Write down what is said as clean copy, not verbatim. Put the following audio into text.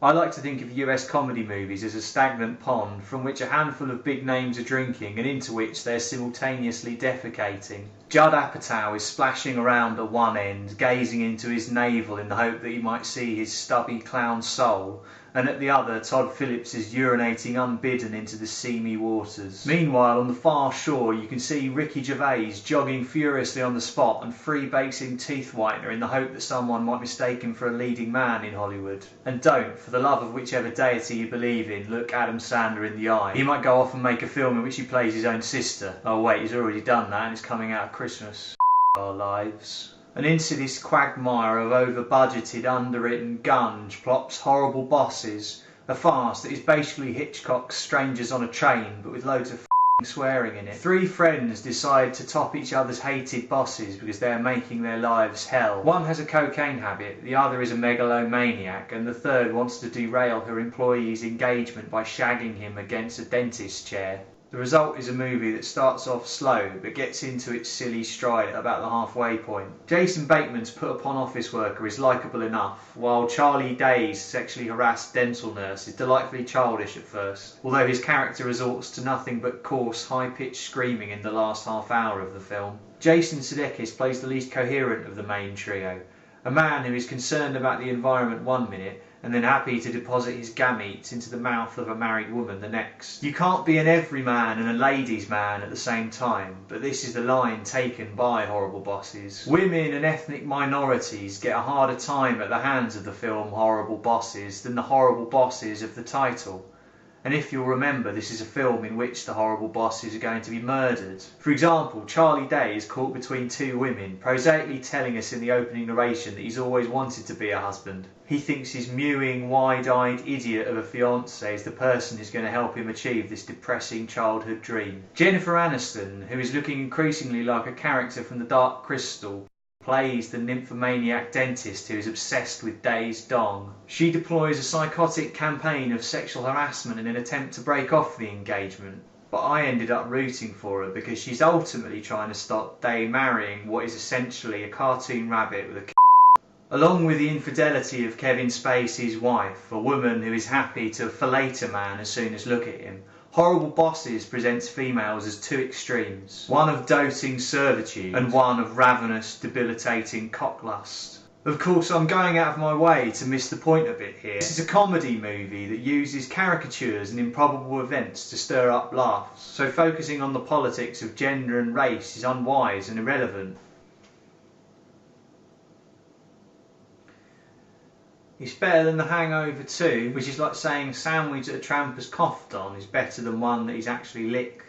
I like to think of US comedy movies as a stagnant pond from which a handful of big names are drinking and into which they're simultaneously defecating. Judd Apatow is splashing around at one end, gazing into his navel in the hope that he might see his stubby clown soul, and at the other Todd Phillips is urinating unbidden into the seamy waters. Meanwhile, on the far shore you can see Ricky Gervais jogging furiously on the spot and freebasing teeth whitener in the hope that someone might mistake him for a leading man in Hollywood. And don't, for the love of whichever deity you believe in, look Adam Sandler in the eye. He might go off and make a film in which he plays his own sister. Oh wait, he's already done that and it's coming out at Christmas. Our lives. And into this quagmire of over-budgeted, underwritten gunge plops Horrible Bosses, a farce that is basically Hitchcock's Strangers on a Train, but with loads of swearing in it. Three friends decide to top each other's hated bosses because they are making their lives hell. One has a cocaine habit, the other is a megalomaniac, and the third wants to derail her employee's engagement by shagging him against a dentist's chair. The result is a movie that starts off slow but gets into its silly stride at about the halfway point. Jason Bateman's put upon office worker is likeable enough, while Charlie Day's sexually harassed dental nurse is delightfully childish at first, although his character resorts to nothing but coarse, high-pitched screaming in the last half hour of the film. Jason Sudeikis plays the least coherent of the main trio, a man who is concerned about the environment one minute and then happy to deposit his gametes into the mouth of a married woman the next. You can't be an everyman and a ladies' man at the same time, but this is the line taken by Horrible Bosses. Women and ethnic minorities get a harder time at the hands of the film Horrible Bosses than the horrible bosses of the title. And if you'll remember, this is a film in which the horrible bosses are going to be murdered. For example, Charlie Day is caught between two women, prosaically telling us in the opening narration that he's always wanted to be a husband. He thinks his mewing, wide-eyed idiot of a fiancée is the person who's going to help him achieve this depressing childhood dream. Jennifer Aniston, who is looking increasingly like a character from The Dark Crystal, plays the nymphomaniac dentist who is obsessed with Day's dong. She deploys a psychotic campaign of sexual harassment in an attempt to break off the engagement, but I ended up rooting for her because she's ultimately trying to stop Day marrying what is essentially a cartoon rabbit with a along with the infidelity of Kevin Spacey's wife, a woman who is happy to fillet a man as soon as look at him. Horrible Bosses presents females as two extremes, one of doting servitude and one of ravenous, debilitating cocklust. Of course, I'm going out of my way to miss the point of it here. This is a comedy movie that uses caricatures and improbable events to stir up laughs, so focusing on the politics of gender and race is unwise and irrelevant. It's better than The Hangover 2, which is like saying a sandwich that a tramp has coughed on is better than one that he's actually licked.